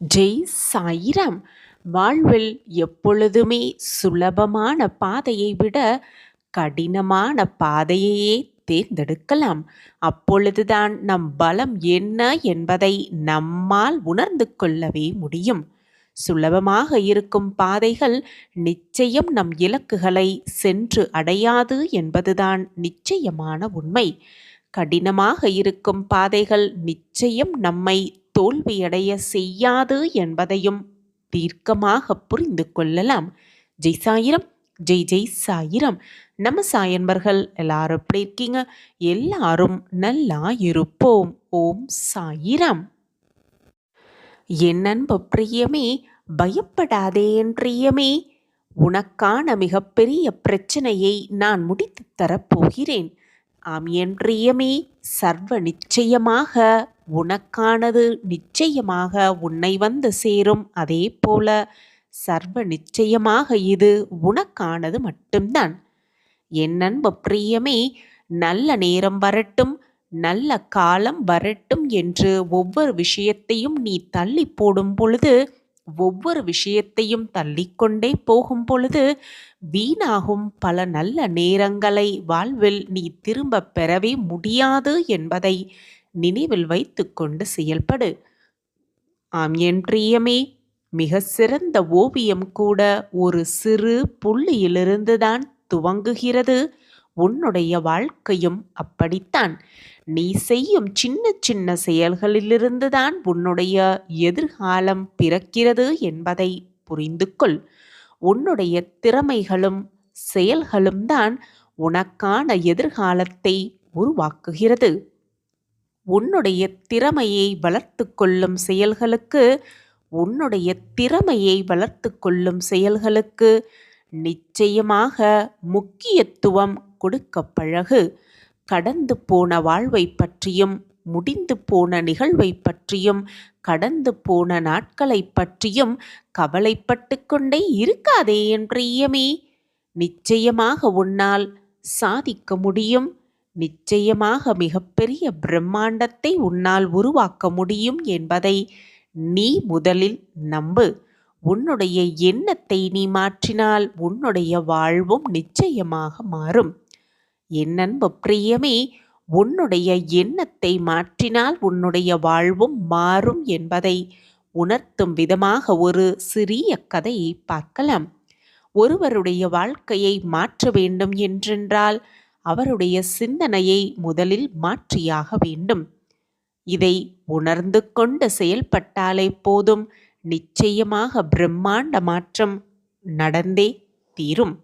ஜெய் சாயிராம். வாழ்வில் எப்பொழுதுமே சுலபமான பாதையை விட கடினமான பாதையையே தேர்ந்தெடுக்கலாம். அப்பொழுதுதான் நம் பலம் என்ன என்பதை நம்மால் உணர்ந்து கொள்ளவே முடியும். சுலபமாக இருக்கும் பாதைகள் நிச்சயம் நம் இலக்குகளை சென்று அடையாது என்பதுதான் நிச்சயமான உண்மை. கடினமாக இருக்கும் பாதைகள் நிச்சயம் நம்மை தோல்வியடைய செய்யாது என்பதையும் தீர்க்கமாக புரிந்து கொள்ளலாம். ஜெய் சாயிரம். ஜெய் ஜெய் சாயிரம். நம்ம சாயன்பர்கள் எல்லாரும் எப்படி இருக்கீங்க? எல்லாரும் நல்லா இருப்போம். ஓம் சாயிரம். என் அன்பு பிரியமே, பயப்படாதே என் பிரியமே. உனக்கான மிகப்பெரிய பிரச்சனையை நான் முடித்து தரப்போகிறேன். ஆம் என் பிரியமே, சர்வ நிச்சயமாக உனக்கானது நிச்சயமாக உன்னை வந்து சேரும். அதே போல சர்வ நிச்சயமாக இது உனக்கானது மட்டும்தான். என் அன்பு பிரியமே, நல்ல நேரம் வரட்டும், நல்ல காலம் வரட்டும் என்று ஒவ்வொரு விஷயத்தையும் நீ தள்ளி போடும் பொழுது, ஒவ்வொரு விஷயத்தையும் தள்ளிக்கொண்டே போகும் பொழுது வீணாகும் பல நல்ல நேரங்களை வாழ்வில் நீ திரும்ப பெறவே முடியாது என்பதை நினைவில் வைத்து கொண்டு செயல்படு. ஆம் என் பிரியமே, மிக சிறந்த ஓவியம் கூட ஒரு சிறு புள்ளியிலிருந்துதான் துவங்குகிறது. உன்னுடைய வாழ்க்கையும் அப்படித்தான். நீ செய்யும் சின்ன சின்ன செயல்களிலிருந்துதான் உன்னுடைய எதிர்காலம் பிறக்கிறது என்பதை புரிந்து கொள். உன்னுடைய திறமைகளும் செயல்களும் தான் உனக்கான எதிர்காலத்தை உருவாக்குகிறது. உன்னுடைய திறமையை வளர்த்து கொள்ளும் செயல்களுக்கு நிச்சயமாக முக்கியத்துவம் கொடுக்க பழகு. கடந்து போன வாழ்வை பற்றியும், முடிந்து போன நிகழ்வை பற்றியும், கடந்து போன நாட்களை பற்றியும் கவலைப்பட்டு கொண்டே இருக்காதே என் பிரியமே. நிச்சயமாக உன்னால் சாதிக்க முடியும். நிச்சயமாக மிகப்பெரிய பிரம்மாண்டத்தை உன்னால் உருவாக்க முடியும் என்பதை நீ முதலில் நம்பு. உன்னுடைய எண்ணத்தை நீ மாற்றினால் உன்னுடைய வாழ்வும் நிச்சயமாக மாறும். என் அன்பு பிரியமே, உன்னுடைய எண்ணத்தை மாற்றினால் உன்னுடைய வாழ்வும் மாறும் என்பதை உணர்த்தும் விதமாக ஒரு சிறிய கதையை பார்க்கலாம். ஒருவருடைய வாழ்க்கையை மாற்ற வேண்டும் என்றென்றால் அவருடைய சிந்தனையை முதலில் மாற்றியாக வேண்டும். இதை உணர்ந்து கொண்டு செயல்பட்டாலே போதும், நிச்சயமாக பிரம்மாண்ட மாற்றம் நடந்தே தீரும்.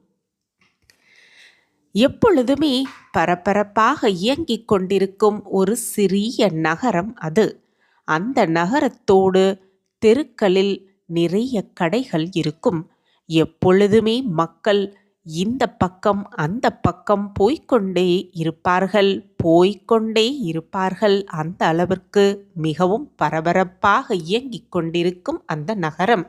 எப்பொழுதுமே பரபரப்பாக இயங்கிக் கொண்டிருக்கும் ஒரு சிறிய நகரம் அது. அந்த நகரத்தோடு தெருக்களில் நிறைய கடைகள் இருக்கும். எப்பொழுதுமே மக்கள் இந்த பக்கம் அந்த பக்கம் போய்கொண்டே இருப்பார்கள். அந்த அளவிற்கு மிகவும் பரபரப்பாக இயங்கிக் கொண்டிருக்கும் அந்த நகரம்.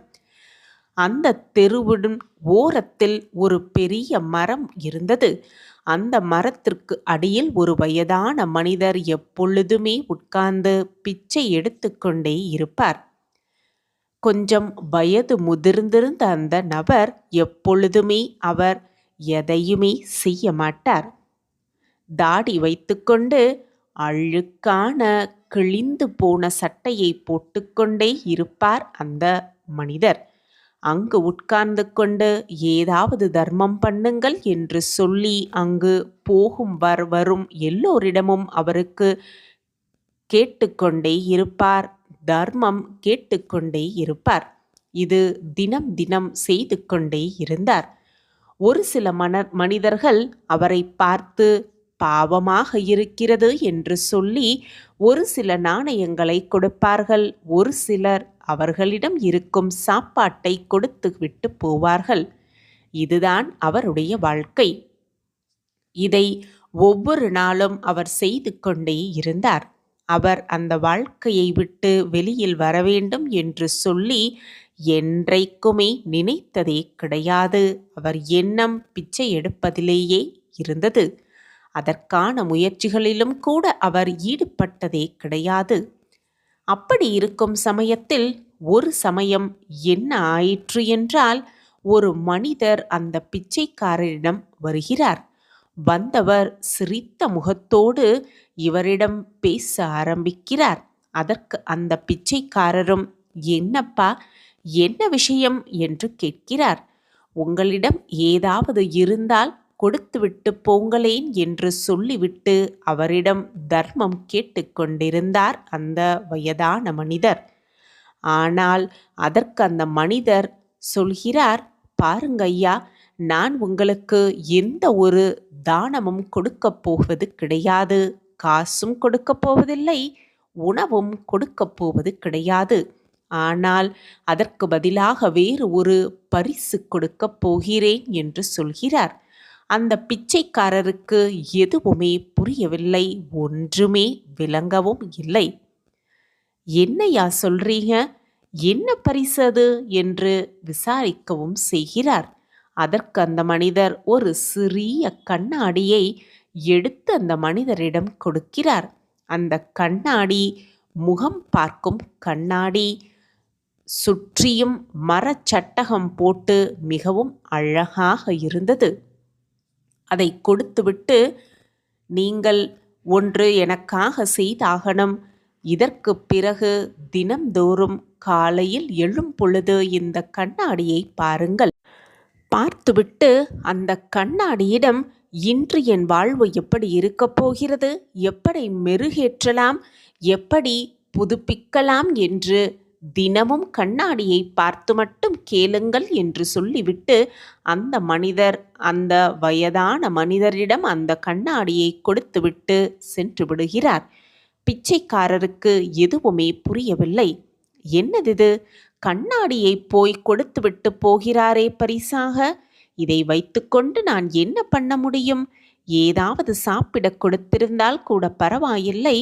அந்த தெருவின் ஓரத்தில் ஒரு பெரிய மரம் இருந்தது. அந்த மரத்திற்கு அடியில் ஒரு வயதான மனிதர் எப்பொழுதுமே உட்கார்ந்து பிச்சை எடுத்துக்கொண்டே இருப்பார். கொஞ்சம் வயது முதிர்ந்திருந்த அந்த நபர் எப்பொழுதுமே அவர் எதையுமே செய்ய மாட்டார். தாடி வைத்துக்கொண்டு அழுக்கான கிழிந்து போன சட்டையை போட்டுக்கொண்டே இருப்பார் அந்த மனிதர். அங்கு உட்கார்ந்து கொண்டு ஏதாவது தர்மம் பண்ணுங்கள் என்று சொல்லி அங்கு போகும் வரும் எல்லோரிடமும் அவருக்கு கேட்டுக்கொண்டே இருப்பார். தர்மம் கேட்டுக்கொண்டே இருப்பார். இது தினம் தினம் செய்து கொண்டே இருந்தார். ஒரு சில மனிதர்கள் அவரை பார்த்து பாவமாக இருக்கிறது என்று சொல்லி ஒரு சில நாணயங்களை கொடுப்பார்கள். ஒரு சிலர் அவர்களிடம் இருக்கும் சாப்பாட்டை கொடுத்து விட்டு போவார்கள். இதுதான் அவருடைய வாழ்க்கை. இதை ஒவ்வொரு நாளும் அவர் செய்து கொண்டே இருந்தார். அவர் அந்த வாழ்க்கையை விட்டு வெளியில் வர வேண்டும் என்று சொல்லி என்றைக்குமே நினைத்ததே கிடையாது. அவர் எண்ணம் பிச்சை எடுப்பதிலேயே இருந்தது. அதற்கான முயற்சிகளிலும் கூட அவர் ஈடுபட்டதே கிடையாது. அப்படி இருக்கும் சமயத்தில் ஒரு சமயம் என்ன ஆயிற்று என்றால், ஒரு மனிதர் அந்த பிச்சைக்காரரிடம் வருகிறார். வந்தவர் சிரித்த முகத்தோடு இவரிடம் பேச ஆரம்பிக்கிறார். அதற்கு அந்த பிச்சைக்காரரும், என்னப்பா, என்ன விஷயம் என்று கேட்கிறார். உங்களிடம் ஏதாவது இருந்தால் கொடுத்துவிட்டு போங்களேன் என்று சொல்லிவிட்டு அவரிடம் தர்மம் கேட்டுக்கொண்டிருந்தார் அந்த வயதான மனிதர். ஆனால் அதற்கு அந்த மனிதர் சொல்கிறார், பாருங்க ஐயா, நான் உங்களுக்கு எந்த ஒரு தானமும் கொடுக்கப் போவது கிடையாது. காசும் கொடுக்கப் போவதில்லை, உணவும் கொடுக்கப் போவது கிடையாது. ஆனால் அதற்கு பதிலாக வேறு ஒரு பரிசு கொடுக்கப் போகிறேன் என்று சொல்கிறார். அந்த பிச்சைக்காரருக்கு எதுவுமே புரியவில்லை, ஒன்றுமே விளங்கவும் இல்லை. என்னையா சொல்றீங்க, என்ன பரிசு அது என்று விசாரிக்கவும் செய்கிறார். அதற்கு அந்த மனிதர் ஒரு சிறிய கண்ணாடியை எடுத்து அந்த மனிதரிடம் கொடுக்கிறார். அந்த கண்ணாடி முகம் பார்க்கும் கண்ணாடி, சுற்றியும் மரச்சட்டகம் போட்டு மிகவும் அழகாக இருந்தது. அதை கொடுத்துவிட்டு, நீங்கள் ஒன்று எனக்காக செய்தாகணும். இதற்கு பிறகு தினம்தோறும் காலையில் எழும் பொழுது இந்த கண்ணாடியை பாருங்கள். பார்த்துவிட்டு அந்த கண்ணாடியிடம், இன்று என் வாழ்வு எப்படி இருக்கப் போகிறது, எப்படி மெருகேற்றலாம், எப்படி புதுப்பிக்கலாம் என்று தினமும் கண்ணாடியை பார்த்து மட்டும் கேளுங்கள் என்று சொல்லிவிட்டு அந்த மனிதர் அந்த வயதான மனிதரிடம் அந்த கண்ணாடியை கொடுத்துவிட்டு சென்று விடுகிறார். பிச்சைக்காரருக்கு எதுவுமே புரியவில்லை. என்னதிது, கண்ணாடியை போய் கொடுத்துவிட்டு போகிறாரே பரிசாக, இதை வைத்துக்கொண்டு நான் என்ன பண்ண முடியும்? ஏதாவது சாப்பிட கொடுத்திருந்தால் கூட பரவாயில்லை,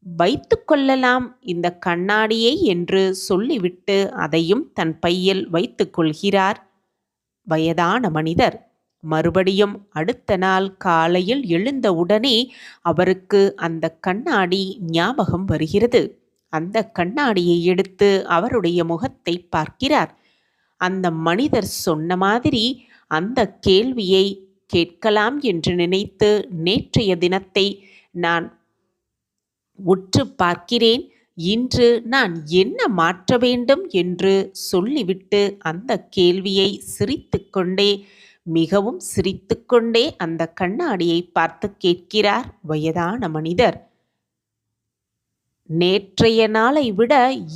வைத்து கொள்ளலாம் இந்த கண்ணாடியை என்று சொல்லிவிட்டு அதையும் தன் பையில் வைத்து கொள்கிறார் வயதான மனிதர். மறுபடியும் அடுத்த நாள் காலையில் எழுந்தவுடனே அவருக்கு அந்த கண்ணாடி ஞாபகம் வருகிறது. அந்த கண்ணாடியை எடுத்து அவருடைய முகத்தை பார்க்கிறார். அந்த மனிதர் சொன்ன மாதிரி அந்த கேள்வியை கேட்கலாம் என்று நினைத்து நேற்றைய தினத்தை நான் உற்று பார்க்கிறேன். இன்று நான் என்ன மாற்ற வேண்டும் என்று சொல்லிவிட்டு அந்த கேள்வியை சிரித்துக்கொண்டே, மிகவும் சிரித்துக்கொண்டே அந்த கண்ணாடியை பார்த்து கேட்கிறார் வயதான மனிதர். நேற்றைய நாளை விட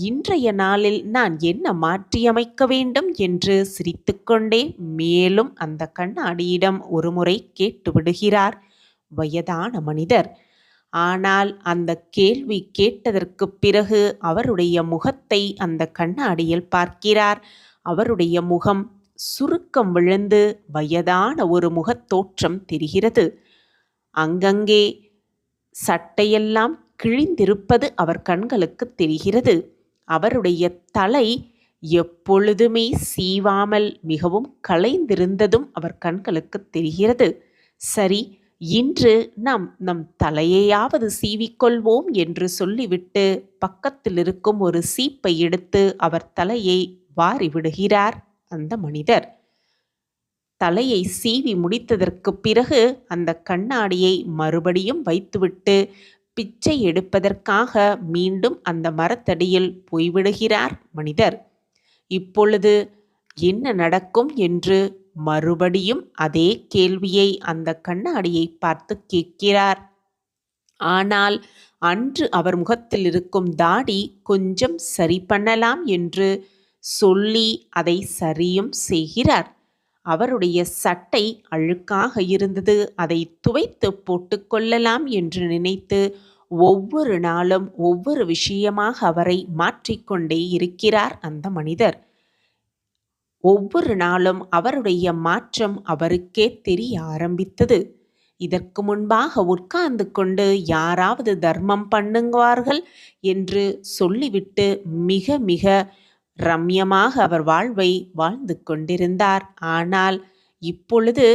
இன்றைய நாளில் நான் என்ன மாற்றியமைக்க வேண்டும் என்று சிரித்துக்கொண்டே மேலும் அந்த கண்ணாடியிடம் ஒருமுறை கேட்டுவிடுகிறார் வயதான மனிதர். ஆனால் அந்த கேள்வி கேட்டதற்கு பிறகு அவருடைய முகத்தை அந்த கண்ணாடியில் பார்க்கிறார். அவருடைய முகம் சுருக்கம் விழுந்து வயதான ஒரு முகத்தோற்றம் தெரிகிறது. அங்கங்கே சட்டையெல்லாம் கிழிந்திருப்பது அவர் கண்களுக்கு தெரிகிறது. அவருடைய தலை எப்பொழுதுமே சீவாமல் மிகவும் களைந்திருந்ததும் அவர் கண்களுக்கு தெரிகிறது. சரி, இன்று நாம் நம் தலையையாவது சீவிக்கொள்வோம் என்று சொல்லிவிட்டு பக்கத்தில் இருக்கும் ஒரு சீப்பை எடுத்து அவர் தலையை வாரி விடுகிறார் அந்த மனிதர். தலையை சீவி முடித்ததற்கு பிறகு அந்த கண்ணாடியை மறுபடியும் வைத்துவிட்டு பிச்சை எடுப்பதற்காக மீண்டும் அந்த மரத்தடியில் போய்விடுகிறார் மனிதர். இப்பொழுது என்ன நடக்கும் என்று மறுபடியும் அதே கேள்வியை அந்த கண்ணாடியை பார்த்து கேட்கிறார். ஆனால் அன்று அவர் முகத்தில் இருக்கும் தாடி கொஞ்சம் சரி பண்ணலாம் என்று சொல்லி அதை சரியும் செய்கிறார். அவருடைய சட்டை அழுக்காக இருந்தது, அதை துவைத்து போட்டுக்கொள்ளலாம் என்று நினைத்து ஒவ்வொரு நாளும் ஒவ்வொரு விஷயமாக அவரை மாற்றிக்கொண்டே இருக்கிறார் அந்த மனிதர். ஒவ்வொரு நாளும் அவருடைய மாற்றம் அவருக்கே தெரிய ஆரம்பித்தது. இதற்கு முன்பாக உட்கார்ந்து கொண்டு யாராவது தர்மம் பண்ணுவார்கள் என்று சொல்லிவிட்டு மிக மிக ரம்யமாக அவர் வாழ்வை வாழ்ந்து கொண்டிருந்தார். ஆனால் இப்பொழுது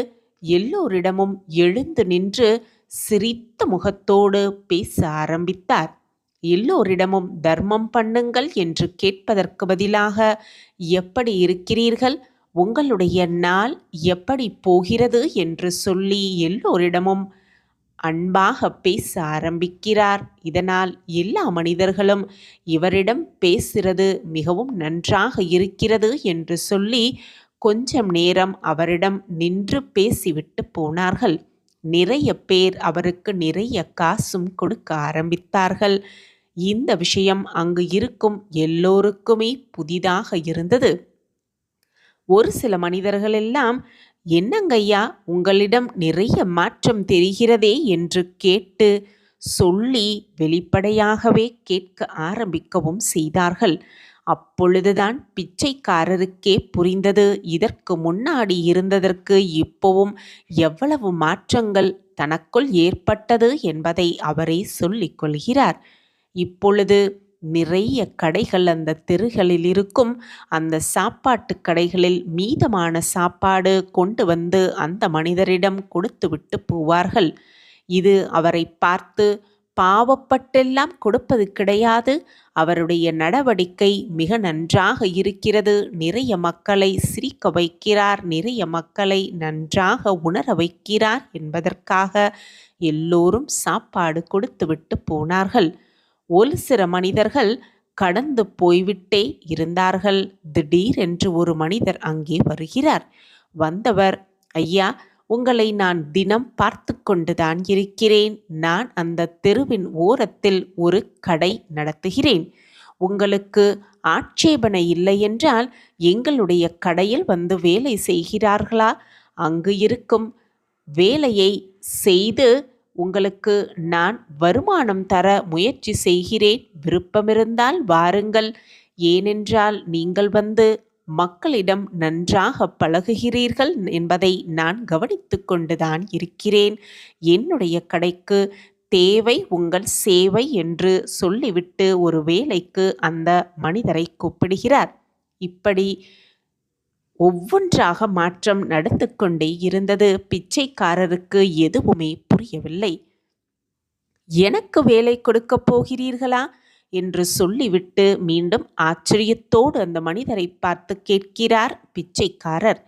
எல்லோரிடமும் எழுந்து நின்று சிரித்த முகத்தோடு பேச ஆரம்பித்தார். எல்லோரிடமும் தர்மம் பண்ணுங்கள் என்று கேட்பதற்கு பதிலாக, எப்படி இருக்கிறீர்கள், உங்களுடைய நாள் எப்படி போகிறது என்று சொல்லி எல்லோரிடமும் அன்பாக பேச ஆரம்பிக்கிறார். இதனால் எல்லா மனிதர்களும் இவரிடம் பேசுகிறது மிகவும் நன்றாக இருக்கிறது என்று சொல்லி கொஞ்சம் நேரம் அவரிடம் நின்று பேசிவிட்டு போனார்கள். நிறைய பேர் அவருக்கு நிறைய காசும் கொடுக்க ஆரம்பித்தார்கள். இந்த விஷயம் அங்கு இருக்கும் எல்லோருக்குமே புதிதாக இருந்தது. ஒரு சில மனிதர்கள் எல்லாம், என்னங்கய்யா, உங்களிடம் நிறைய மாற்றம் தெரிகிறதே என்று கேட்டு சொல்லி வெளிப்படையாகவே கேட்க ஆரம்பிக்கவும் செய்தார்கள். அப்பொழுதுதான் பிச்சைக்காரருக்கே புரிந்தது, இதற்கு முன்னாடி இருந்ததற்கு இப்போவும் எவ்வளவு மாற்றங்கள் தனக்குள் ஏற்பட்டது என்பதை அவரே சொல்லிக் கொள்கிறார். இப்பொழுது நிறைய கடைகள் அந்த தெருகளில் இருக்கும். அந்த சாப்பாட்டு கடைகளில் மீதமான சாப்பாடு கொண்டு வந்து அந்த மனிதரிடம் கொடுத்துவிட்டு போவார்கள். இது அவரை பார்த்து, பாவப்பட்டெல்லாம் கொடுப்பது கிடையாது, அவருடைய நடவடிக்கை மிக நன்றாக இருக்கிறது, நிறைய மக்களை சிரிக்க வைக்கிறார், நிறைய மக்களை நன்றாக உணர வைக்கிறார் என்பதற்காக எல்லோரும் சாப்பாடு கொடுத்துவிட்டு போனார்கள். ஒரு சில மனிதர்கள் கடந்து போய்விட்டே இருந்தார்கள். திடீரென்று ஒரு மனிதர் அங்கே வருகிறார். வந்தவர், ஐயா, உங்களை நான் தினம் பார்த்து கொண்டுதான் இருக்கிறேன். நான் அந்த தெருவின் ஓரத்தில் ஒரு கடை நடத்துகிறேன். உங்களுக்கு ஆட்சேபனை இல்லை என்றால் எங்களுடைய கடையில் வந்து வேலை செய்கிறார்களா? அங்கு இருக்கும் வேலையை செய்து உங்களுக்கு நான் வருமானம் தர முயற்சி செய்கிறேன். விருப்பமிருந்தால் வாருங்கள். ஏனென்றால் நீங்கள் வந்து மக்களிடம் நன்றாக பழகுகிறீர்கள் என்பதை நான் கவனித்து கொண்டுதான் இருக்கிறேன். என்னுடைய கடைக்கு தேவை உங்கள் சேவை என்று சொல்லிவிட்டு ஒரு வேலைக்கு அந்த மனிதரை கூப்பிடுகிறார். இப்படி ஒவ்வொன்றாக மாற்றம் நடந்து கொண்டே இருந்தது. பிச்சைக்காரருக்கு எதுவுமே புரியவில்லை. எனக்கு வேலை கொடுக்கப் போகிறீர்களா என்று சொல்லிவிட்டு மீண்டும் ஆச்சரியத்தோடு அந்த மனிதரை பார்த்து கேட்கிறார் பிச்சைக்காரர்.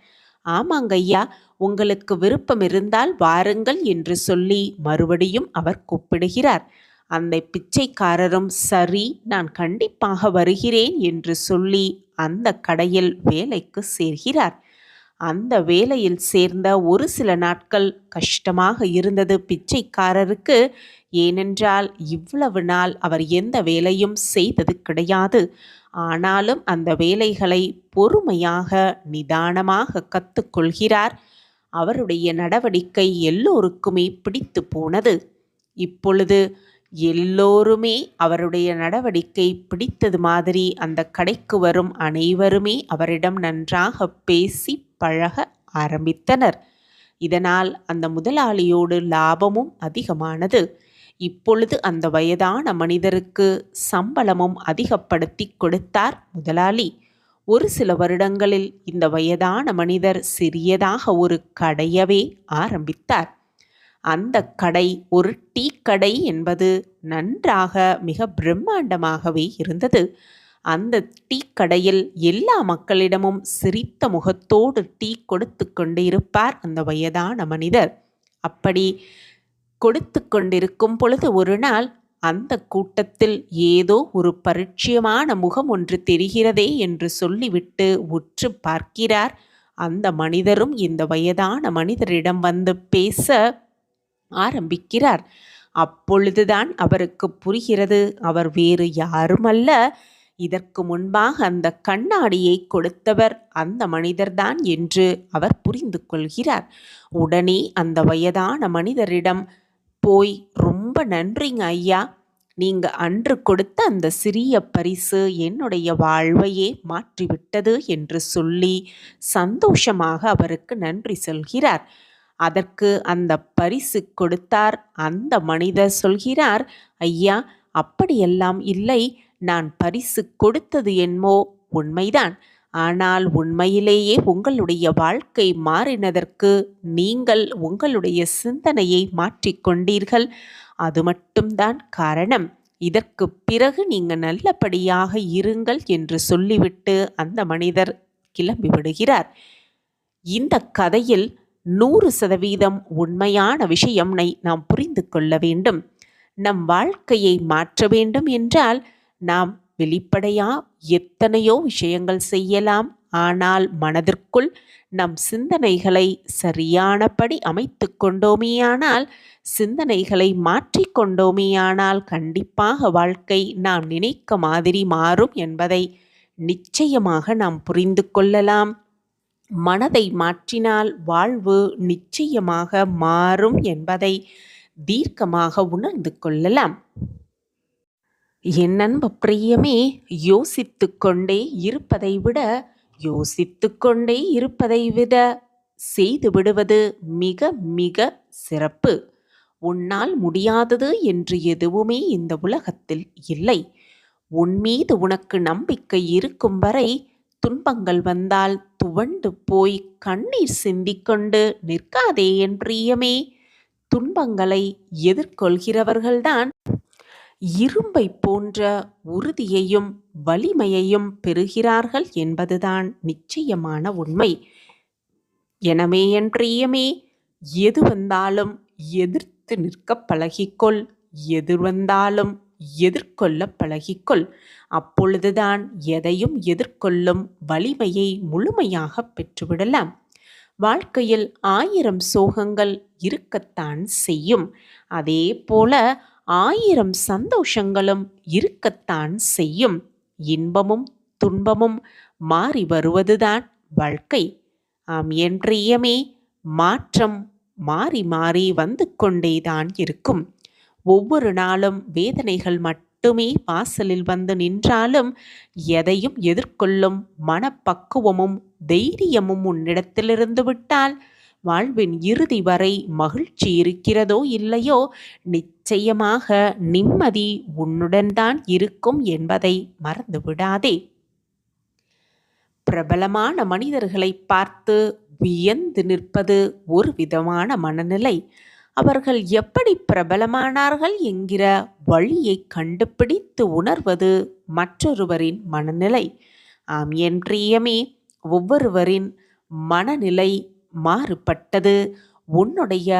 ஆமாங்கய்யா, உங்களுக்கு விருப்பம் இருந்தால் வாருங்கள் என்று சொல்லி மறுபடியும் அவர் கூப்பிடுகிறார். அந்த பிச்சைக்காரரும் சரி, நான் கண்டிப்பாக வருகிறேன் என்று சொல்லி அந்த கடையில் வேலைக்கு சேர்கிறார். அந்த வேலையில் சேர்ந்த ஒரு சில நாட்கள் கஷ்டமாக இருந்தது பிச்சைக்காரருக்கு. ஏனென்றால் இவ்வளவு நாள் அவர் எந்த வேலையும் செய்தது கிடையாது. ஆனாலும் அந்த வேலைகளை பொறுமையாக நிதானமாக கற்றுக்கொள்கிறார். அவருடைய நடவடிக்கை எல்லோருக்குமே பிடித்து போனது. இப்பொழுது எல்லோருமே அவருடைய நடவடிக்கை பிடித்தது மாதிரி அந்த கடைக்கு வரும் அனைவருமே அவரிடம் நன்றாக பேசி பழக ஆரம்பித்தனர். இதனால் அந்த முதலாளியோடு லாபமும் அதிகமானது. இப்பொழுது அந்த வயதான மனிதருக்கு சம்பளமும் அதிகப்படுத்தி கொடுத்தார் முதலாளி. ஒரு சில வருடங்களில் இந்த வயதான மனிதர் சிறியதாக ஒரு கடையவே ஆரம்பித்தார். அந்த கடை ஒரு டீ கடை என்பது நன்றாக மிக பிரம்மாண்டமாகவே இருந்தது. அந்த டீ கடையில் எல்லா மக்களிடமும் சிரித்த முகத்தோடு டீ கொடுத்து கொண்டு இருப்பார் அந்த வயதான மனிதர். அப்படி கொடுத்து கொண்டிருக்கும் பொழுது ஒரு நாள் அந்த கூட்டத்தில் ஏதோ ஒரு பரிச்சயமான முகம் ஒன்று தெரிகிறதே என்று சொல்லிவிட்டு உற்று பார்க்கிறார். அந்த மனிதரும் இந்த வயதான மனிதரிடம் வந்து பேச ஆரம்பிக்கிறார். அப்பொழுதுதான் அவருக்கு புரிகிறது, அவர் வேறு யாருமல்ல, இதற்கு முன்பாக அந்த கண்ணாடியை கொடுத்தவர் அந்த மனிதர்தான் என்று அவர் புரிந்து கொள்கிறார். உடனே அந்த வயதான மனிதரிடம் போய், ரொம்ப நன்றிங்க ஐயா, நீங்க அன்று கொடுத்த அந்த சிறிய பரிசு என்னுடைய வாழ்வையே மாற்றிவிட்டது என்று சொல்லி சந்தோஷமாக அவருக்கு நன்றி சொல்கிறார். அதற்கு அந்த பரிசு கொடுத்தார். அந்த மனிதர் சொல்கிறார், ஐயா, அப்படியெல்லாம் இல்லை, நான் பரிசு கொடுத்தது என்னமோ உண்மைதான். ஆனால் உண்மையிலேயே உங்களுடைய வாழ்க்கை மாறினதற்கு நீங்கள் உங்களுடைய சிந்தனையை மாற்றிக்கொண்டீர்கள். அது மட்டும்தான் காரணம். இதற்கு பிறகு நீங்க நல்லபடியாக இருங்கள் என்று சொல்லிவிட்டு அந்த மனிதர் கிளம்பி விடுகிறார். இந்த கதையில் 100% உண்மையான விஷயம்னை நாம் புரிந்து கொள்ள வேண்டும். நம் வாழ்க்கையை மாற்ற வேண்டும் என்றால் நாம் வெளிப்படையா எத்தனையோ விஷயங்கள் செய்யலாம். ஆனால் மனதிற்குள் நம் சிந்தனைகளை சரியானபடி அமைத்து கொண்டோமேயானால், சிந்தனைகளை மாற்றிக்கொண்டோமேயானால் கண்டிப்பாக வாழ்க்கை நாம் நினைக்க மாதிரி மாறும் என்பதை நிச்சயமாக நாம் புரிந்து கொள்ளலாம். மனதை மாற்றினால் வாழ்வு நிச்சயமாக மாறும் என்பதை தீர்க்கமாக உணர்ந்து கொள்ளலாம். என் அன்பு பிரியமே, யோசித்து கொண்டே இருப்பதை விட செய்து விடுவது மிக மிக சிறப்பு. உன்னால் முடியாதது என்று எதுவுமே இந்த உலகத்தில் இல்லை. உன் மீது உனக்கு நம்பிக்கை இருக்கும் வரை துன்பங்கள் வந்தால் துவண்டு போய் கண்ணீர் சிந்திக்கொண்டு நிற்காதே என் பிரியமே. துன்பங்களை எதிர்கொள்கிறவர்கள்தான் இரும்பை போன்ற உறுதியையும் வலிமையையும் பெறுகிறார்கள் என்பதுதான் நிச்சயமான உண்மை. எனவே என் பிரியமே, எது வந்தாலும் எதிர்த்து நிற்க பழகிக்கொள். எது வந்தாலும் எதிர்கொள்ள பழகிக்கொள். அப்பொழுதுதான் எதையும் எதிர்கொள்ளும் வலிமையை முழுமையாக பெற்றுவிடலாம். வாழ்க்கையில் 1000 சோகங்கள் இருக்கத்தான் செய்யும். அதே போல 1000 சந்தோஷங்களும் இருக்கத்தான் செய்யும். இன்பமும் துன்பமும் மாறி வருவதுதான் வாழ்க்கை. ஆம் என் பிரியமே, மாற்றம் மாறி மாறி வந்து கொண்டேதான் இருக்கும். ஒவ்வொரு நாளும் வேதனைகள் மட்டுமே வாசலில் வந்து நின்றாலும் எதையும் எதிர்கொள்ளும் மனப்பக்குவமும் தைரியமும் உன்னிடத்திலிருந்து விட்டால் வாழ்வின் இறுதி வரை மகிழ்ச்சி இருக்கிறதோ இல்லையோ, நிச்சயமாக நிம்மதி உன்னுடன் தான் இருக்கும் என்பதை மறந்துவிடாதே. பிரபலமான மனிதர்களை பார்த்து வியந்து நிற்பது ஒரு விதமான மனநிலை. அவர்கள் எப்படி பிரபலமானார்கள் என்கிற வழியை கண்டுபிடித்து உணர்வது மற்றொருவரின் மனநிலை. ஆம் என் பிரியமே, ஒவ்வொருவரின் மனநிலை மாறுபட்டது. உன்னுடைய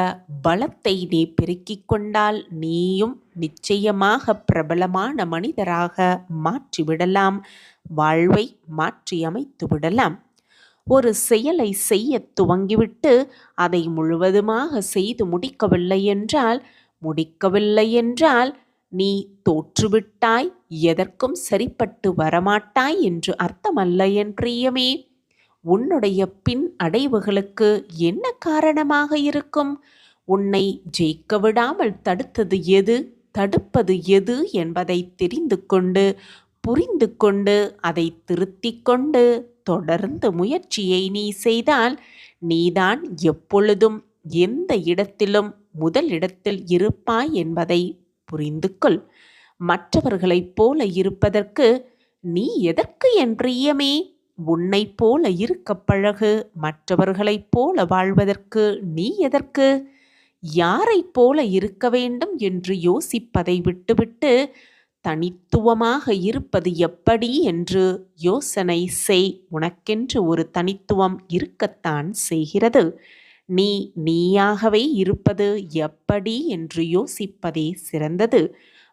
பலத்தை நீ பெருக்கிக் கொண்டால் நீயும் நிச்சயமாக பிரபலமான மனிதராக மாற்றிவிடலாம். வாழ்வை மாற்றி அமைத்து விடலாம். ஒரு செயலை செய்ய துவங்கிவிட்டு அதை முழுவதுமாக செய்து முடிக்கவில்லை என்றால் நீ தோற்றுவிட்டாய், எதற்கும் சரிப்பட்டு வரமாட்டாய் என்று அர்த்தமல்ல என் பிரியமே. உன்னுடைய பின் அடைவுகளுக்கு என்ன காரணமாக இருக்கும்? உன்னை ஜெயிக்க விடாமல் தடுப்பது எது என்பதை தெரிந்து கொண்டு புரிந்து கொண்டு அதை திருத்திக் கொண்டு தொடர்ந்து முயற்சியை நீ செய்தால் நீதான் எப்பொழுதும் எந்த இடத்திலும் முதலிடத்தில் இருப்பாய் என்பதை புரிந்து கொள். மற்றவர்களைப் போல இருப்பதற்கு நீ எதற்கு என் பிரியமே? உன்னைப் போல இருக்க பழகு. மற்றவர்களைப் போல வாழ்வதற்கு நீ எதற்கு? யாரைப் போல இருக்க வேண்டும் என்று யோசிப்பதை விட்டுவிட்டு தனித்துவமாக இருப்பது எப்படி என்று யோசனை செய். உனக்கென்று ஒரு தனித்துவம் இருக்கத்தான் செய்கிறது. நீ நீயாகவே இருப்பது எப்படி என்று யோசிப்பதே சிறந்தது.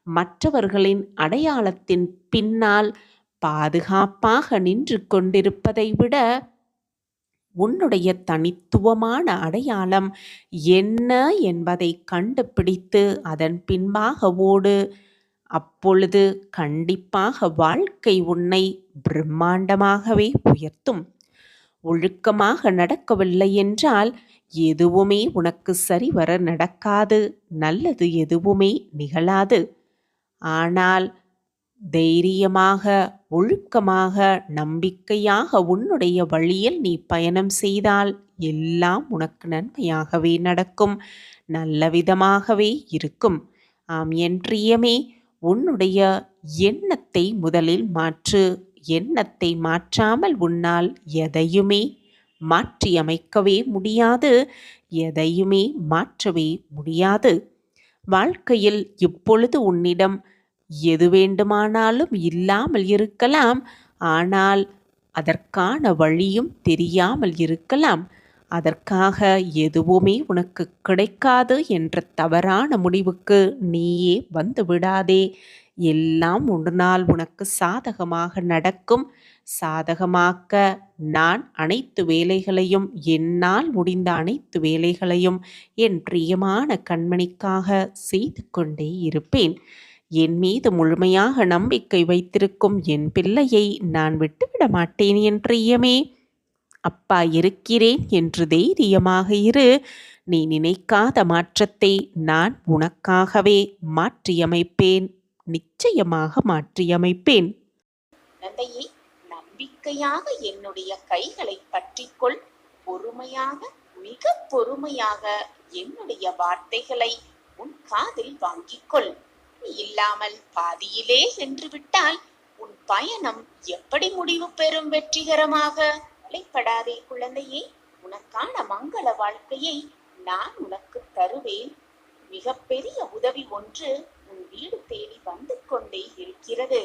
மற்றவர்களின் அடையாளத்தின் பின்னால் பாதுகாப்பாக நின்று கொண்டிருப்பதை விட உன்னுடைய தனித்துவமான அடையாளம் என்ன என்பதை கண்டுபிடித்து அதன் பின்பாக ஓடு. அப்பொழுது கண்டிப்பாக வாழ்க்கை உன்னை பிரம்மாண்டமாகவே உயர்த்தும். ஒழுக்கமாக நடக்கவில்லை என்றால் எதுவுமே உனக்கு சரிவர நடக்காது. நல்லது எதுவுமே நிகழாது. ஆனால் தைரியமாக, ஒழுக்கமாக, நம்பிக்கையாக உன்னுடைய வழியில் நீ பயணம் செய்தால் எல்லாம் உனக்கு நன்மையாகவே நடக்கும். நல்ல விதமாகவே இருக்கும். ஆம் என் பிரியமே, உன்னுடைய எண்ணத்தை முதலில் மாற்று. எண்ணத்தை மாற்றாமல் உன்னால் எதையுமே மாற்றியமைக்கவே முடியாது. எதையுமே மாற்றவே முடியாது. வாழ்க்கையில் இப்பொழுது உன்னிடம் எது வேண்டுமானாலும் இல்லாமல் இருக்கலாம். ஆனால் அதற்கான வழியும் தெரியாமல் இருக்கலாம். அதற்காக எதுவுமே உனக்கு கிடைக்காது என்ற தவறான முடிவுக்கு நீயே வந்து விடாதே. எல்லாம் ஒரு நாள் உனக்கு சாதகமாக நடக்கும். சாதகமாக்க நான் அனைத்து வேலைகளையும், என்னால் முடிந்த அனைத்து வேலைகளையும் என் பிரியமான கண்மணிக்காக செய்து கொண்டே இருப்பேன். என் மீது முழுமையாக நம்பிக்கை வைத்திருக்கும் என் பிள்ளையை நான் விட்டுவிட மாட்டேன் என் பிரியமே. அப்பா இருக்கிறேன் என்று தைரியமாக இரு. நீ நினைக்காத மாற்றத்தை நான் உனக்காகவே மாற்றியமைப்பேன். நிச்சயமாக மாற்றியமைப்பேன். குழந்தையை, நம்பிக்கையாக என்னுடைய கைகளை பற்றிக்கொள். பொறுமையாக, மிக பொறுமையாக என்னுடைய வார்த்தைகளை உன் காதில் வாங்கிக்கொள். நீ இல்லாமல் பாதியிலே சென்று விட்டால் உன் பயணம் எப்படி முடிவு பெறும் வெற்றிகரமாக? கவலைப்படாதே குழந்தையே, உனக்கான மங்கள வாழ்க்கையை நான் உனக்கு தருவேன். மிகப்பெரிய உதவி ஒன்று உன் வீடு தேடி வந்து கொண்டே இருக்கிறது.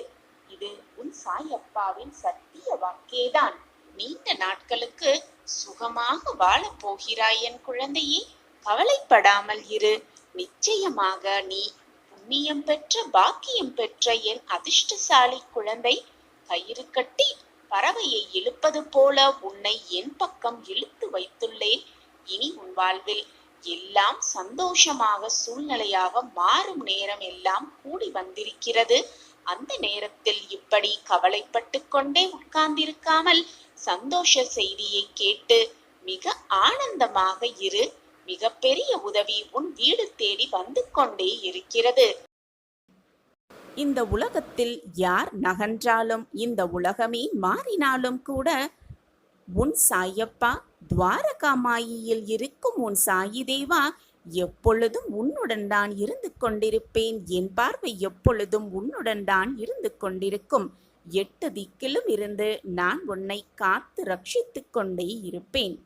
இது உன் சாயப்பாவின் சத்திய வாக்கேதான். நீண்ட நாட்களுக்கு சுகமாக வாழப் போகிறாய் என் குழந்தையே. கவலைப்படாமல் இரு. நிச்சயமாக நீ புண்ணியம் பெற்ற, பாக்கியம் பெற்ற என் அதிர்ஷ்டசாலி குழந்தை. கயிறு கட்டி பறவையை இழுப்பது போல உன்னை என் பக்கம் இழுத்து வைத்துள்ளேன். இனி உன் வாழ்வில் எல்லாம் சந்தோஷமாக, சூழ்நிலையாக மாறும் நேரம் எல்லாம் கூடி வந்திருக்கிறது. அந்த நேரத்தில் இப்படி கவலைப்பட்டு கொண்டே உட்கார்ந்திருக்காமல் சந்தோஷ செய்தியை கேட்டு மிக ஆனந்தமாக இரு. மிகப்பெரிய உதவி உன் வீடு தேடி வந்து கொண்டே இருக்கிறது. இந்த உலகத்தில் யார் நகன்றாலும், இந்த உலகமே மாறினாலும் கூட உன் சாயப்பா துவாரகாமாயியில் இருக்கும் உன் சாயி தேவா எப்பொழுதும் உன்னுடன் தான் இருந்து கொண்டிருப்பேன். என் பார்வை எப்பொழுதும் உன்னுடன் தான் இருந்து கொண்டிருக்கும். 8 திக்கிலும் இருந்து நான் உன்னை காத்து ரட்சித்து கொண்டே இருப்பேன்.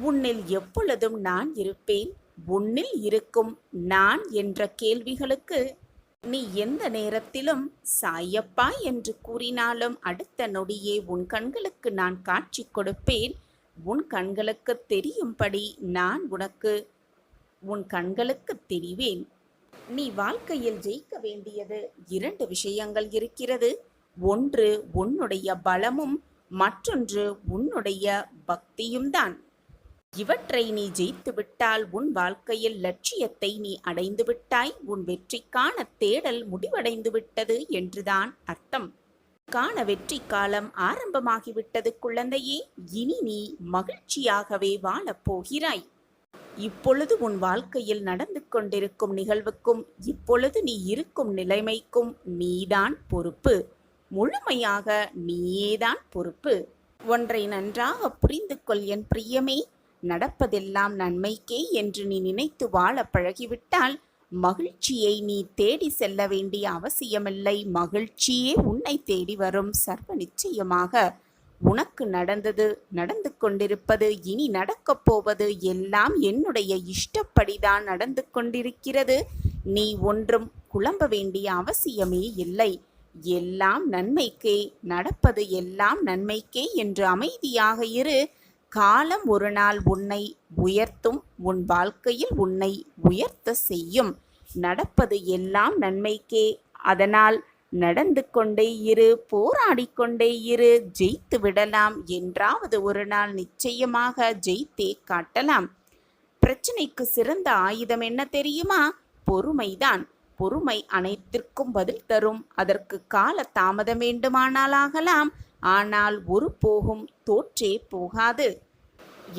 உன்னில் எப்பொழுதும் நான் இருப்பேன். உன்னில் இருக்கும் நான் என்ற கேள்விகளுக்கு நீ எந்த நேரத்திலும் சாயப்பா என்று கூறினாலும் அடுத்த நொடியே உன் கண்களுக்கு நான் காட்சி கொடுப்பேன். உன் கண்களுக்கு தெரியும்படி நான் உன் கண்களுக்கு தெரிவேன். நீ வாழ்க்கையில் ஜெயிக்க வேண்டியது 2 விஷயங்கள் இருக்கிறது. ஒன்று உன்னுடைய பலமும், மற்றொன்று உன்னுடைய பக்தியும் தான். இவற்றை நீ ஜெயித்து விட்டால் உன் வாழ்க்கையில் லட்சியத்தை நீ அடைந்து விட்டாய். உன் வெற்றிக்கான தேடல் முடிவடைந்து விட்டது என்றுதான் அர்த்தம். காண வெற்றி காலம் ஆரம்பமாகிவிட்டது குழந்தையே. இனி நீ மகிழ்ச்சியாகவே வாழப் போகிறாய். இப்பொழுது உன் வாழ்க்கையில் நடந்து கொண்டிருக்கும் நிகழ்வுக்கும் இப்பொழுது நீ இருக்கும் நிலைமைக்கும் நீதான் பொறுப்பு. முழுமையாக நீயேதான் பொறுப்பு. ஒன்றை நன்றாக புரிந்து கொள் என் பிரியமே. நடப்பதெல்லாம் நன்மைக்கே என்று நீ நினைத்து வாழ பழகிவிட்டால் மகிழ்ச்சியை நீ தேடி செல்ல வேண்டிய அவசியமில்லை. மகிழ்ச்சியே உன்னை தேடி வரும். சர்வ நிச்சயமாக உனக்கு நடந்தது, நடந்து கொண்டிருப்பது, இனி நடக்கப் போவது எல்லாம் என்னுடைய இஷ்டப்படிதான் நடந்து கொண்டிருக்கிறது. நீ ஒன்றும் குழம்ப வேண்டிய அவசியமே இல்லை. எல்லாம் நன்மைக்கே, நடப்பது எல்லாம் நன்மைக்கே என்று அமைதியாக இரு. காலம் ஒரு நாள் உன்னை உயர்த்தும். உன் வாழ்க்கையில் உன்னை உயர்த்த செய்யும். நடப்பது எல்லாம் நன்மைக்கே. அதனால் நடந்து கொண்டே இரு, போராடிக்கொண்டே இரு. ஜெயித்து விடலாம். என்றாவது ஒரு நாள் நிச்சயமாக ஜெயித்தே காட்டலாம். பிரச்சனைக்கு சிறந்த ஆயுதம் என்ன தெரியுமா? பொறுமைதான். பொறுமை அனைத்திற்கும் பதில் தரும். அதற்கு கால தாமதம் வேண்டுமானால் ஆகலாம். ஆனால் ஒரு போகும் தோற்றே போகாது.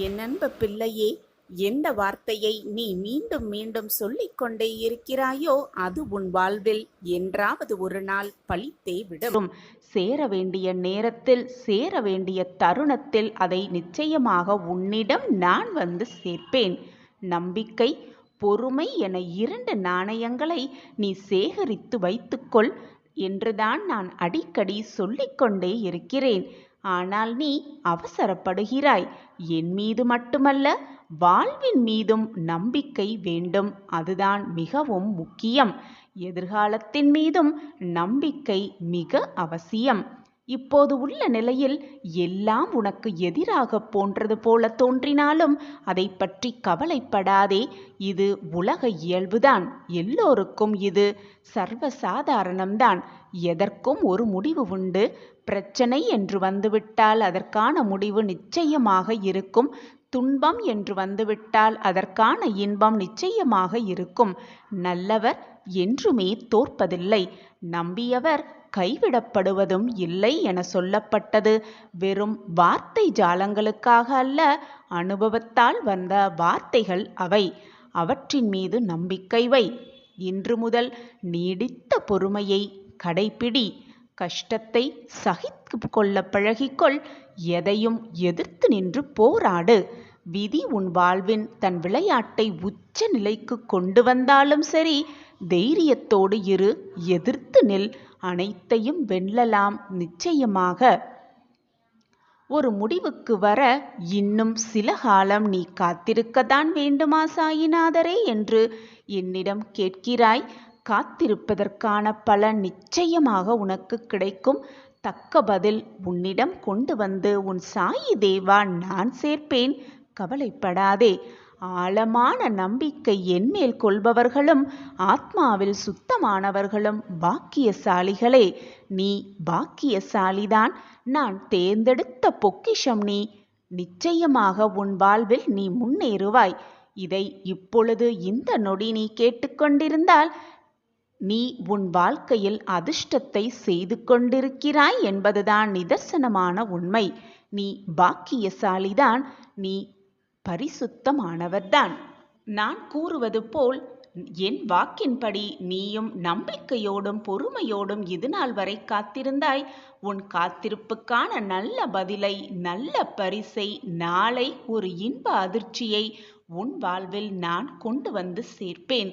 என் அன்பு பிள்ளையே, எந்த வார்த்தையை நீ மீண்டும் மீண்டும் சொல்லிக்கொண்டே இருக்கிறாயோ அது உன் வாழ்வில் என்றாவது ஒரு நாள் பலித்தே விடும். சேர வேண்டிய நேரத்தில், சேர வேண்டிய தருணத்தில் அதை நிச்சயமாக உன்னிடம் நான் வந்து சேர்ப்பேன். நம்பிக்கை, பொறுமை என 2 நாணயங்களை நீ சேகரித்து வைத்துக்கொள் என்றுதான் நான் அடிக்கடி சொல்லிக்கொண்டே இருக்கிறேன். ஆனால் நீ அவசரப்படுகிறாய். என் மீது மட்டுமல்ல, வாழ்வின் மீதும் நம்பிக்கை வேண்டும். அதுதான் மிகவும் முக்கியம். எதிர்காலத்தின் மீதும் நம்பிக்கை மிக அவசியம். இப்போது உள்ள நிலையில் எல்லாம் உனக்கு எதிராக போன்றது போல தோன்றினாலும் அதை பற்றி கவலைப்படாதே. இது உலக இயல்புதான். எல்லோருக்கும் இது சர்வசாதாரணம்தான். எதற்கும் ஒரு முடிவு உண்டு. பிரச்சனை என்று வந்துவிட்டால் அதற்கான முடிவு நிச்சயமாக இருக்கும். துன்பம் என்று வந்துவிட்டால் அதற்கான இன்பம் நிச்சயமாக இருக்கும். நல்லவர் என்றுமே தோற்பதில்லை. நம்பியவர் கைவிடப்படுவதும் இல்லை என சொல்லப்பட்டது வெறும் வார்த்தை ஜாலங்களுக்காக அல்ல, அனுபவத்தால் வந்த வார்த்தைகள் அவை. அவற்றின் மீது நம்பிக்கை வை. இன்று முதல் நீடித்த பொறுமையை கடைப்பிடி. கஷ்டத்தை சகித்து கொள்ள பழகிக்கொள். எதையும் எதிர்த்து நின்று போராடு. விதி உன் வாழ்வின் தன் விளையாட்டை உச்ச நிலைக்கு கொண்டு வந்தாலும் சரி, தைரியத்தோடு இரு, எதிர்த்து நில். அனைத்தையும் வெல்லலாம் நிச்சயமாக. ஒரு முடிவுக்கு வர இன்னும் சில காலம் நீ காத்திருக்கத்தான் வேண்டுமா சாயிநாதரே என்று என்னிடம் கேட்கிறாய். காத்திருப்பதற்கான பலன் நிச்சயமாக உனக்கு கிடைக்கும். தக்க பதில் உன்னிடம் கொண்டு வந்து உன் சாயி தேவா நான் சேர்ப்பேன். கவலைப்படாதே. ஆழமான நம்பிக்கை என்மேல் கொள்பவர்களும் ஆத்மாவில் சுத்தமானவர்களும் பாக்கியசாலிகளே. நீ பாக்கியசாலிதான். நான் தேர்ந்தெடுத்த பொக்கிஷம் நீ. நிச்சயமாக உன் வாழ்வில் நீ முன்னேறுவாய். இதை இப்பொழுது இந்த நொடி நீ கேட்டுக்கொண்டிருந்தால் நீ உன் வாழ்க்கையில் அதிர்ஷ்டத்தை செய்து கொண்டிருக்கிறாய் என்பதுதான் நிதர்சனமான உண்மை. நீ பாக்கியசாலிதான். நீ பரிசுத்தமானவர்தான். நான் கூறுவது போல் என் வாக்கின்படி நீயும் நம்பிக்கையோடும் பொறுமையோடும் இதுநாள் வரை காத்திருந்தாய். உன் காத்திருப்புக்கான நல்ல பதிலை, நல்ல பரிசை, நாளை ஒரு இன்ப அதிர்ச்சியை உன் வாழ்வில் நான் கொண்டு வந்து சேர்ப்பேன்.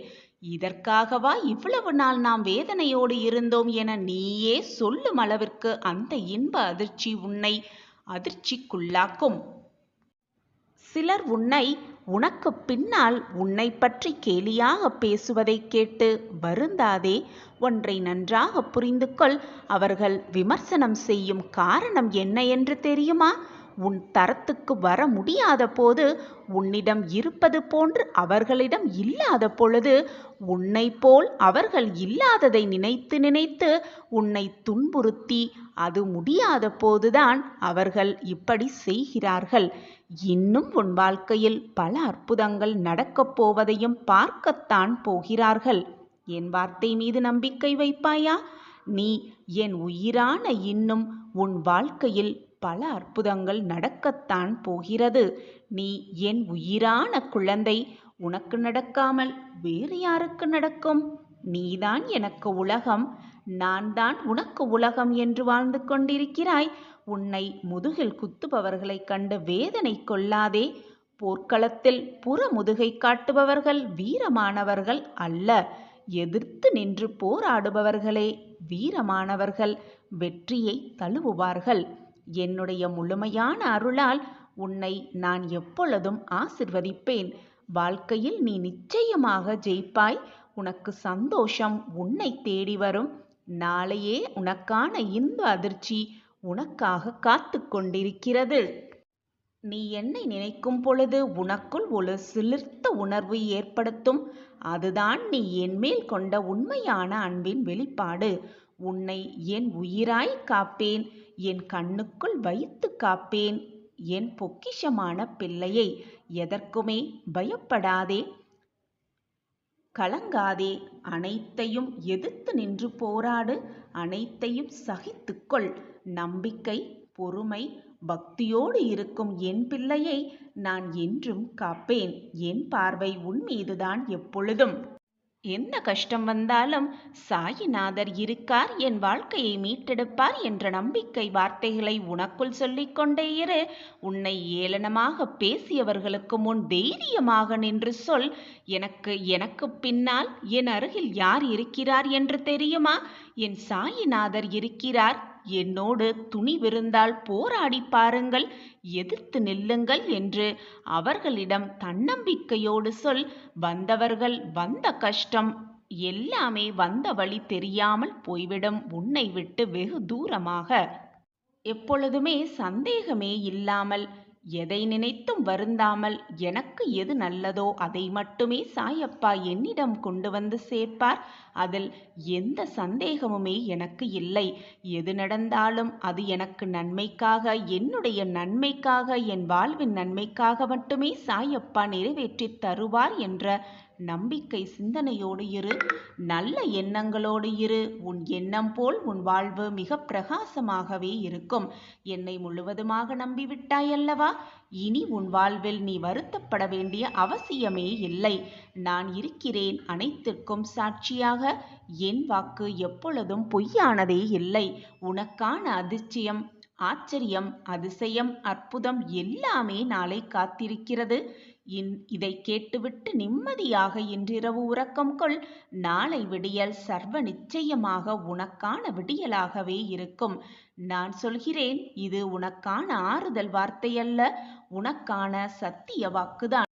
இதற்காகவா இவ்வளவு நாள் நாம் வேதனையோடு இருந்தோம் என நீயே சொல்லும் அளவிற்கு அந்த இன்ப அதிர்ச்சி உன்னை அதிர்ச்சிக்குள்ளாக்கும். சிலர் உனக்கு பின்னால் உன்னை பற்றி கேலியாக பேசுவதை கேட்டு வருந்தாதே. ஒன்றை நன்றாக புரிந்து கொள். அவர்கள் விமர்சனம் செய்யும் காரணம் என்ன என்று தெரியுமா? உன் தரத்துக்கு வர முடியாத போது, உன்னிடம் இருப்பது போன்று அவர்களிடம் இல்லாத பொழுது, உன்னை போல் அவர்கள் இல்லாததை நினைத்து நினைத்து உன்னை துன்புறுத்தி, அது முடியாத போதுதான் அவர்கள் இப்படி செய்கிறார்கள். இன்னும் உன் வாழ்க்கையில் பல அற்புதங்கள் நடக்கப் போவதையும் பார்க்கத்தான் போகிறார்கள். என் வார்த்தை மீது நம்பிக்கை வைப்பாயா? நீ என் உயிரான இன்னும் உன் வாழ்க்கையில் பல அற்புதங்கள் நடக்கத்தான் போகிறது. நீ என் உயிரான குழந்தை. உனக்கு நடக்காமல் வேறு யாருக்கு நடக்கும்? நீதான் எனக்கு உலகம், நான் தான் உனக்கு உலகம் என்று வாழ்ந்து கொண்டிருக்கிறாய். உன்னை முதுகில் குத்துபவர்களைக் கண்டு வேதனை கொள்ளாதே. போர்க்களத்தில் புற முதுகை காட்டுபவர்கள் வீரமானவர்கள் அல்ல. எதிர்த்து நின்று போராடுபவர்களே வீரமானவர்கள், வெற்றியை தழுவுவார்கள். என்னுடைய முழுமையான அருளால் உன்னை நான் எப்பொழுதும் ஆசிர்வதிப்பேன். வாழ்க்கையில் நீ நிச்சயமாக ஜெயிப்பாய். உனக்கு சந்தோஷம் உன்னை தேடி வரும். நாளையே உனக்கான இந்த அதிர்ச்சி உனக்காக காத்து கொண்டிருக்கிறது. நீ என்னை நினைக்கும் பொழுது உனக்குள் ஒரு சிலிர்த்த உணர்வு ஏற்படுத்தும். அதுதான் நீ என்மேல் கொண்ட உண்மையான அன்பின் வெளிப்பாடு. உன்னை என் உயிராய் காப்பேன். என் கண்ணுக்குள் வைத்து காப்பேன். என் பொக்கிஷமான பிள்ளையை. எதற்குமே பயப்படாதே, கலங்காதே. அனைத்தையும் எதிர்த்து நின்று போராடு. அனைத்தையும் சகித்துக்கொள். நம்பிக்கை, பொறுமை, பக்தியோடு இருக்கும் என் பிள்ளையை நான் என்றும் காப்பேன். என் பார்வை உன் மீதுதான் எப்பொழுதும். எந்த கஷ்டம் வந்தாலும் சாயிநாதர் இருக்கார், என் வாழ்க்கையை மீட்டெடுப்பார் என்ற நம்பிக்கை வார்த்தைகளை உனக்குள் சொல்லிக்கொண்டே இரு. உன்னை ஏளனமாக பேசியவர்களுக்கு முன் தைரியமாக நின்று சொல், எனக்கு பின்னால் என் அருகில் யார் இருக்கிறார் என்று தெரியுமா? என் சாயிநாதர் இருக்கிறார். என்னோடு துணிவிருந்தால் போராடி பாருங்கள், எதிர்த்து நில்லுங்கள் என்று அவர்களிடம் தன்னம்பிக்கையோடு சொல். வந்தவர்கள் வந்த கஷ்டம் எல்லாமே வந்த வழி தெரியாமல் போய்விடும் உன்னை விட்டு வெகு தூரமாக. எப்பொழுதுமே சந்தேகமே இல்லாமல், எதை நினைத்தும் வருந்தாமல், எனக்கு எது நல்லதோ அதை மட்டுமே சாயப்பா என்னிடம் கொண்டு வந்து சேர்ப்பார். அதில் எந்த சந்தேகமுமே எனக்கு இல்லை. எது நடந்தாலும் அது எனக்கு நன்மைக்காக, என்னுடைய நன்மைக்காக, என் வாழ்வின் நன்மைக்காக மட்டுமே சாயப்பா நிறைவேற்றித் தருவார் என்ற நம்பிக்கை சிந்தனையோடு இரு. நல்ல எண்ணங்களோடு இரு. உன் எண்ணம் போல் உன் வாழ்வு மிக பிரகாசமாகவே இருக்கும். என்னை முழுவதுமாக நம்பிவிட்டாய் அல்லவா? இனி உன் வாழ்வில் நீ வருத்தப்பட வேண்டிய அவசியமே இல்லை. நான் இருக்கிறேன் அனைத்திற்கும் சாட்சியாக. என் வாக்கு எப்பொழுதும் பொய்யானதே இல்லை. உனக்கான அதிர்ச்சியம், ஆச்சரியம், அதிசயம், அற்புதம் எல்லாமே நாளை காத்திருக்கிறது. இதை கேட்டுவிட்டு நிம்மதியாக இன்றிரவு உறக்கம் கொள். நாளை விடியல் சர்வ நிச்சயமாக உனக்கான விடியலாகவே இருக்கும். நான் சொல்கிறேன், இது உனக்கான ஆறுதல் வார்த்தையல்ல, உனக்கான சத்திய வாக்குதான்.